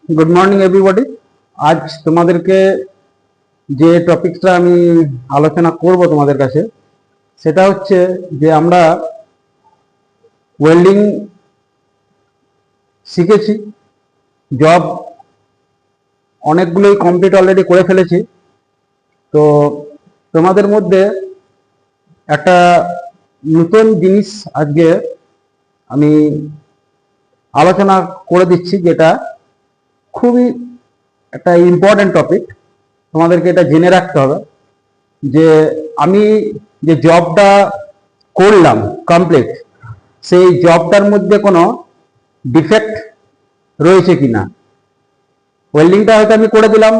Good morning everybody. আজ তোমাদেরকে যে টপিকটা আমি আলোচনা করব তোমাদের কাছে, সেটা হচ্ছে যে আমরা ওয়েল্ডিং শিখেছি, জব অনেকগুলোই কমপ্লিট অলরেডি করে ফেলেছি। তো তোমাদের মধ্যে একটা নতুন জিনিস আজকে আমি আলোচনা করে দিচ্ছি, যেটা খুবই একটা ইম্পর্টেন্ট টপিক। তোমাদেরকে এটা জেনে রাখতে হবে যে আমি যে জবটা করলাম কমপ্লিট, সেই জবটার মধ্যে কোনো ডিফেক্ট রয়েছে কিনা। ওয়েল্ডিংটা হয়তো আমি করে দিলাম,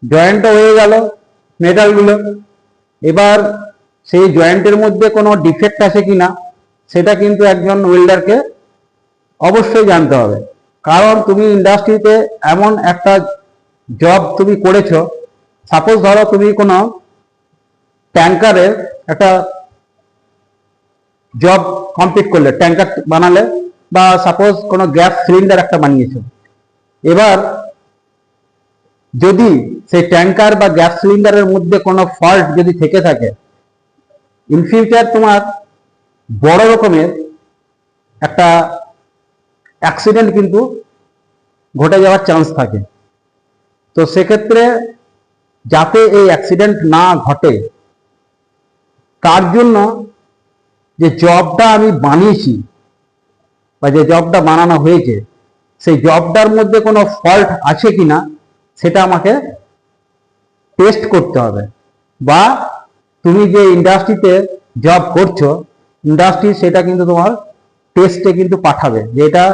জয়েন্টটা হয়ে গেল মেটালগুলো, এবার সেই জয়েন্টের মধ্যে কোনো ডিফেক্ট আছে কিনা সেটা কিন্তু একজন ওয়েল্ডারকে অবশ্যই জানতে হবে। কারণ তুমি ইন্ডাস্ট্রিতে এমন একটা জব তুমি করেছো, সাপোজ ধরো তুমি কোনো ট্যাঙ্কারের একটা জব কমপ্লিট করলে, ট্যাঙ্কার বানালে, বা সাপোজ কোনো গ্যাস সিলিন্ডার একটা বানিয়েছো। এবার যদি সেই ট্যাঙ্কার বা গ্যাস সিলিন্ডারের মধ্যে কোনো ফল্ট যদি থেকে থাকে, ইন ফিউচার তোমার বড় রকমের একটা অ্যাক্সিডেন্ট কিন্তু ঘটে যাওয়ার চান্স থাকে। তো সেক্ষেত্রে যাতে এই অ্যাক্সিডেন্ট না ঘটে, তার জন্য যে জবটা আমি বানিয়েছি বা যে জবটা বানানো হয়েছে, সেই জবটার মধ্যে কোনো ফল্ট আছে কিনা সেটা আমাকে টেস্ট করতে হবে। বা তুমি যে ইন্ডাস্ট্রিতে জব করছো, ইন্ডাস্ট্রি সেটা কিন্তু তোমার টেস্টে কিন্তু পাঠাবে যে এটা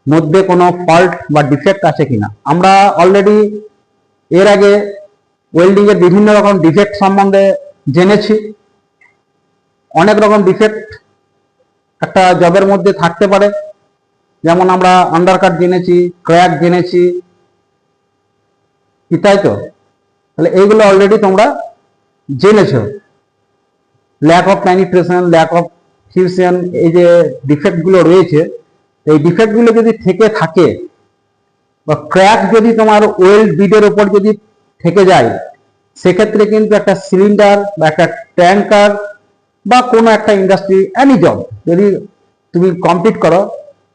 মধ্যে কোনো ফল্ট বা ডিফেক্ট আছে কিনা। আমরা অলরেডি এর আগে ওয়েল্ডিং এর বিভিন্ন রকম ডিফেক্ট সম্বন্ধে জেনেছি। অনেক রকম ডিফেক্ট একটা জবের মধ্যে থাকতে পারে, যেমন আমরা আন্ডারকাট জেনেছি, ক্র্যাক জেনেছি, কি তাই তো? তাহলে এইগুলো অলরেডি তোমরা জেনেছো। Lack of penetration, lack of fusion, এই যে ডিফেক্টগুলো রয়েছে, এই ডিফেক্টগুলো যদি থেকে থাকে বা ক্র্যাক যদি তোমার ওয়েল্ড বিডের ওপর যদি থেকে যায়, সেক্ষেত্রে কিন্তু একটা সিলিন্ডার বা একটা ট্যাঙ্কার বা কোনো একটা ইন্ডাস্ট্রি, এনি জব যদি তুমি কমপ্লিট করো,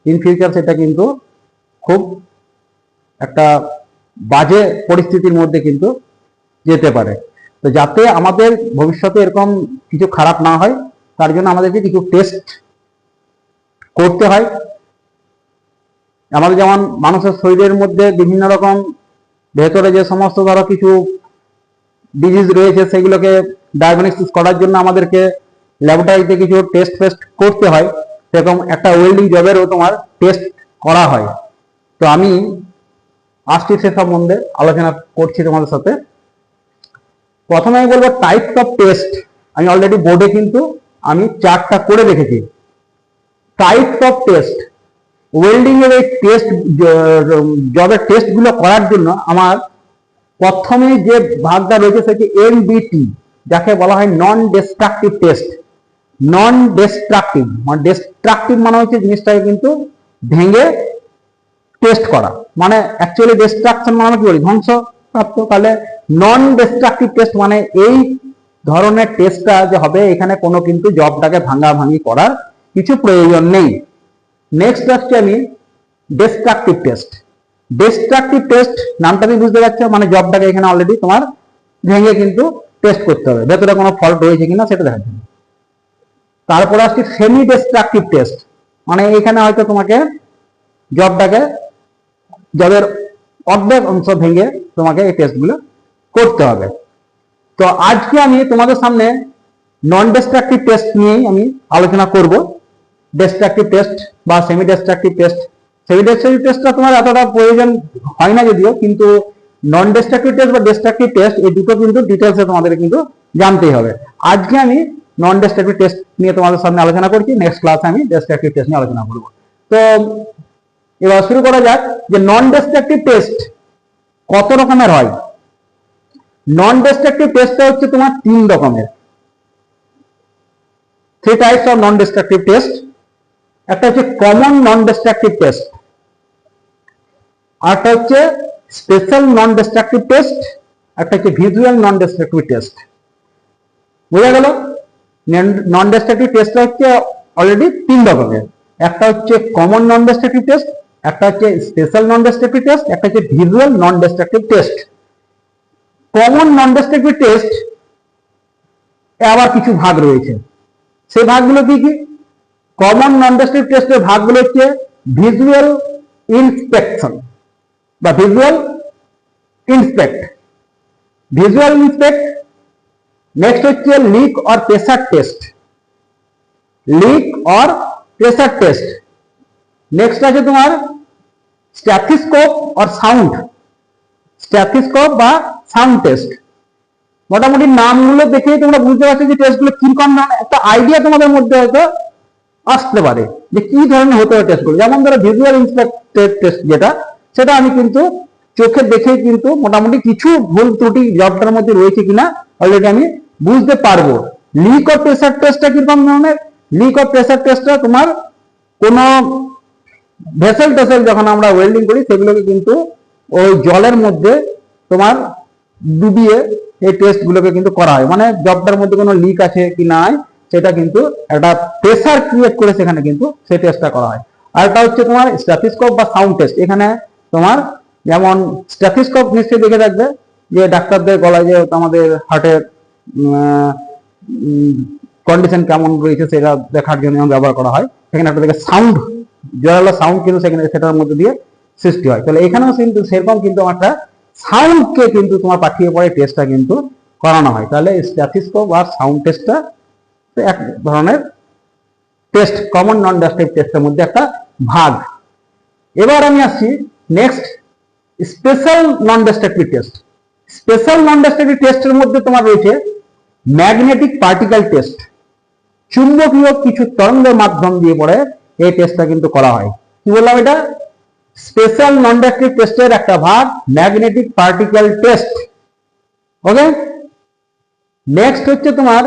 ইন ফিউচার সেটা কিন্তু খুব একটা বাজে পরিস্থিতির মধ্যে কিন্তু যেতে পারে। তো যাতে আমাদের ভবিষ্যতে এরকম কিছু খারাপ না হয়, তার জন্য আমাদেরকে কিছু টেস্ট করতে হয়। আমাদের যেমন মানুষের শরীরের মধ্যে বিভিন্ন রকম ভেতরে যে সমস্ত ধরো কিছু ডিজিজ রয়েছে, সেগুলোকে ডায়াগনোসিস করার জন্য আমাদেরকে ল্যাবরেটরিতে কিছু টেস্ট ফেস্ট করতে হয়। সেরকম একটা ওয়েল্ডিং জবেরও তোমার টেস্ট করা হয়। তো আমি আসছি সে সম্বন্ধে আলোচনা করছি তোমাদের সাথে। প্রথমে আমি বলবো টাইপস অফ টেস্ট। আমি অলরেডি বোর্ডে কিন্তু আমি চার্টটা করে রেখেছি। টাইপস অফ টেস্ট, ওয়েল্ডিং এর এই টেস্ট, জবের টেস্টগুলো করার জন্য আমার প্রথমে যে ভাগটা রয়েছে সেটি এনডিটি, যাকে বলা হয় নন ডিস্ট্রাকটিভ টেস্ট। নন ডিস্ট্রাকটিভ মানে ডিস্ট্রাকটিভ মানে হচ্ছে জিনিসটাকে কিন্তু ভেঙে টেস্ট করা, মানে অ্যাকচুয়ালি ডিস্ট্রাকশন মানে কি বলি, ধ্বংসপ্রাপ্ত। তাহলে নন ডিস্ট্রাকটিভ টেস্ট মানে এই ধরনের টেস্টটা যে হবে, এখানে কোনো কিন্তু জবটাকে ভাঙাভাঙি করার কিছু প্রয়োজন নেই। নেক্সট আসছে আমি ডিস্ট্রাকটিভ টেস্ট। ডিস্ট্রাকটিভ টেস্ট নামটা তুমি বুঝতে পারছো, মানে জবটাকে এখানে অলরেডি তোমার ভেঙে কিন্তু টেস্ট করতে হবে, ভেতরে কোনো ফল্ট রয়েছে কিনা সেটা দেখার জন্য। তারপর আসছে সেমি ডিস্ট্রাকটিভ টেস্ট, মানে এখানে হয়তো তোমাকে জবের অর্ধেক অংশ ভেঙে তোমাকে এই টেস্টগুলো করতে হবে। তো আজকে আমি তোমাদের সামনে নন ডিস্ট্রাকটিভ টেস্ট নিয়েই আমি আলোচনা করব। ডিস্ট্রাকটিভ টেস্ট বা semi destructive test, semi destructive টেস্টটা তোমার এতটা প্রয়োজন হয় না যদিও, কিন্তু নন ডিস্ট্রাকটিভ টেস্ট বা ডিস্ট্রাকটিভ টেস্ট এই দুটো কিন্তু ডিটেলসে তোমাদের কিন্তু জানতেই হবে। আজকে আমি নন ডিস্ট্রাকটিভ টেস্ট নিয়ে তোমাদের সামনে আলোচনা করছি, নেক্সট ক্লাসে আমি ডিস্ট্রাকটিভ টেস্ট নিয়ে আলোচনা করব। তো এবার শুরু করা যাক যে নন ডিস্ট্রাকটিভ টেস্ট কত রকমের হয়। নন ডিস্ট্রাকটিভ টেস্টটা হচ্ছে তোমার তিন রকমের, three types of non destructive test. একটা হচ্ছে কমন নন ডিস্ট্রাকটিভ টেস্ট, আরটা হচ্ছে স্পেশাল নন ডিস্ট্রাকটিভ টেস্ট, একটা হচ্ছে ভিজুয়াল নন ডিস্ট্রাকটিভ টেস্ট। বোঝা গেল? নন ডিস্ট্রাকটিভ টেস্টটা হচ্ছে অলরেডি 3 রকমের, একটা হচ্ছে কমন নন ডিস্ট্রাকটিভ টেস্ট, একটা হচ্ছে স্পেশাল নন ডিস্ট্রাকটিভ টেস্ট, একটা হচ্ছে ভিজুয়াল নন ডিস্ট্রাকটিভ টেস্ট। কমন নন ডিস্ট্রাকটিভ টেস্ট আবার কিছু ভাগ রয়েছে, সেই ভাগগুলো কি কি? কমন নন ডিস্ট্রাকটিভ টেস্টের ভাগগুলো হচ্ছে ভিজুয়াল ইন্সপেকশন বা visual inspect, visual inspect. Next হচ্ছে leak or pressure test, leak or pressure test. Next আছে তোমার স্ট্যাথিস্কোপ অর সাউন্ড, স্ট্যাথিস্কোপ বা সাউন্ড টেস্ট। মোটামুটি নামগুলো দেখেই তোমরা বুঝতে পারছো যে টেস্টগুলো কিরকম, একটা আইডিয়া তোমাদের মধ্যে হয়তো আসতে পারে যে কি ধরনের হতে পারে টেস্টগুলো। যেমন ধরো ভিজুয়াল ইন্সপেক্টেড টেস্ট যেটা, সেটা আমি কিন্তু চোখে দেখেই কিন্তু মোটামুটি কিছু ভুল ত্রুটি জবটার মধ্যে রয়েছে কিনা অলরেডি আমি বুঝতে পারবো। লিক অফ প্রেসার টেস্টটা কিরকম ধরনের? লিক অফ প্রেসার টেস্টটা তোমার কোনো ভেসেল টেসেল যখন আমরা ওয়েল্ডিং করি সেগুলোকে কিন্তু ওই জলের মধ্যে তোমার ডুবিয়ে এই টেস্ট গুলোকে কিন্তু করা হয়, মানে জবটার মধ্যে কোনো লিক আছে কি নাই সেটা কিন্তু একটা প্রেসার ক্রিয়েট করে সেখানে কিন্তু সেই টেস্টটা করা হয়। আর এটা হচ্ছে তোমার স্ট্যাথিস্কোপ বা সাউন্ড টেস্ট। এখানে তোমার যেমন স্ট্যাথিস্কোপ নিশ্চয়ই দেখে রাখবে যে ডাক্তারদের গলায় যে আমাদের হার্টের কন্ডিশন কেমন রয়েছে সেটা দেখার জন্য ব্যবহার করা হয়। সেখানে একটা দেখে সাউন্ড, জোরালো সাউন্ড কিন্তু সেখানে সেটার মধ্যে দিয়ে সৃষ্টি হয়। তাহলে এখানেও কিন্তু সেরকম কিন্তু একটা সাউন্ডকে কিন্তু তোমার পাঠিয়ে পরে টেস্টটা কিন্তু করানো হয়। তাহলে স্ট্যাথিস্কোপ আর সাউন্ড টেস্টটা এক ধরনের টেস্ট, কমন নন ডিস্ট্রাকটিভ টেস্টের মধ্যে একটা ভাগ। এবার আমি আসছি নেক্সট স্পেশাল নন ডিস্ট্রাকটিভ টেস্ট। স্পেশাল নন ডিস্ট্রাকটিভ টেস্টের মধ্যে তোমার রয়েছে ম্যাগনেটিক পার্টিকেল টেস্ট, চুম্বকীয় কিছু তরঙ্গের মাধ্যম দিয়ে পরে এই টেস্টটা কিন্তু করা হয়। কি বললাম? এটা স্পেশাল নন ডিস্ট্রাকটিভ টেস্টের একটা ভাগ, ম্যাগনেটিক পার্টিকেল টেস্ট। ওকে, নেক্সট হচ্ছে তোমার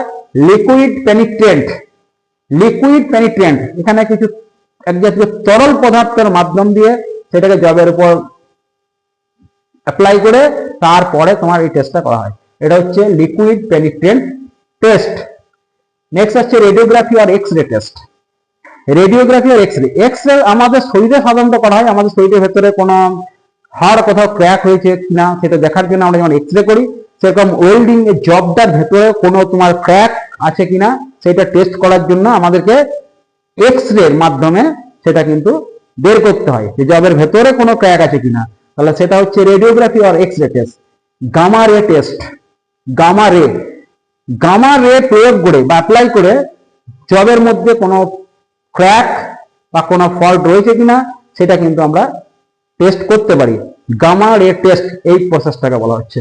লিকুইড পেনিট্রেন্ট। লিকুইড পেনিট্রেন্ট, এখানে কিছু এক জাতীয় তরল পদার্থের মাধ্যম দিয়ে সেটাকে জবের উপর অ্যাপ্লাই করে তারপরে তোমার এই টেস্টটা করা হয়। এটা হচ্ছে লিকুইড পেনিট্রেন্ট টেস্ট। নেক্সট হচ্ছে রেডিওগ্রাফি আর এক্স রে টেস্ট। রেডিওগ্রাফি আর এক্স রে, এক্স রে আমাদের শরীরে সাধারণত করা হয়, আমাদের শরীরের ভেতরে কোনো হাড় কোথাও ক্র্যাক হয়েছে কিনা সেটা দেখার জন্য আমরা যেমন এক্স রে করি, সেরকম ওয়েল্ডিং এর জবটার ভেতরে কোনো তোমার ক্র্যাক আছে কিনা সেটা টেস্ট করার জন্য আমাদেরকে এক্স রে এর মাধ্যমে সেটা কিন্তু বের করতে হয় যে জবের ভেতরে কোনো ক্র্যাক আছে কিনা। তাহলে সেটা হচ্ছে রেডিওগ্রাফি আর এক্স রে টেস্ট। গামা রে টেস্ট, গামা রে, গামা রে প্রয়োগ করে বা অ্যাপ্লাই করে জবের মধ্যে কোনো ক্র্যাক বা কোনো ফল্ট রয়েছে কিনা সেটা কিন্তু আমরা টেস্ট করতে পারি। গামা রে টেস্ট, এই প্রসেসটাকে বলা হচ্ছে।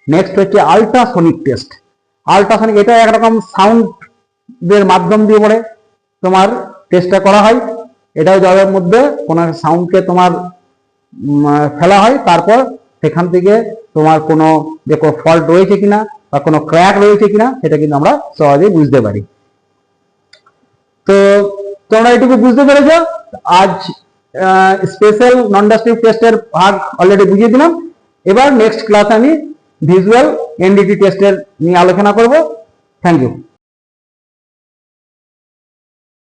নেক্সট হচ্ছে আল্ট্রাসনিক টেস্ট। আল্ট্রাসনিক, এটা একরকম সাউন্ডের মাধ্যম দিয়ে পরে তোমার টেস্টটা করা হয়। এটাও জবের মধ্যে কোনো সাউন্ডকে তোমার ফেলা হয়, তারপর সেখান থেকে তোমার কোনো দেখো ফল্ট রয়েছে কিনা বা কোনো ক্র্যাক রয়েছে কিনা সেটা কিন্তু আমরা সহজেই বুঝতে পারি। তো তোমরা এটুকু বুঝতে পেরেছো। আজ স্পেশাল নন ডিস্ট্রাকটিভ টেস্টের ভাগ অলরেডি বুঝিয়ে দিলাম। এবার নেক্সট ক্লাসে আমি ভিজুয়াল এনডিটি টেস্টের নিয়ে আলোচনা করব। Thank you.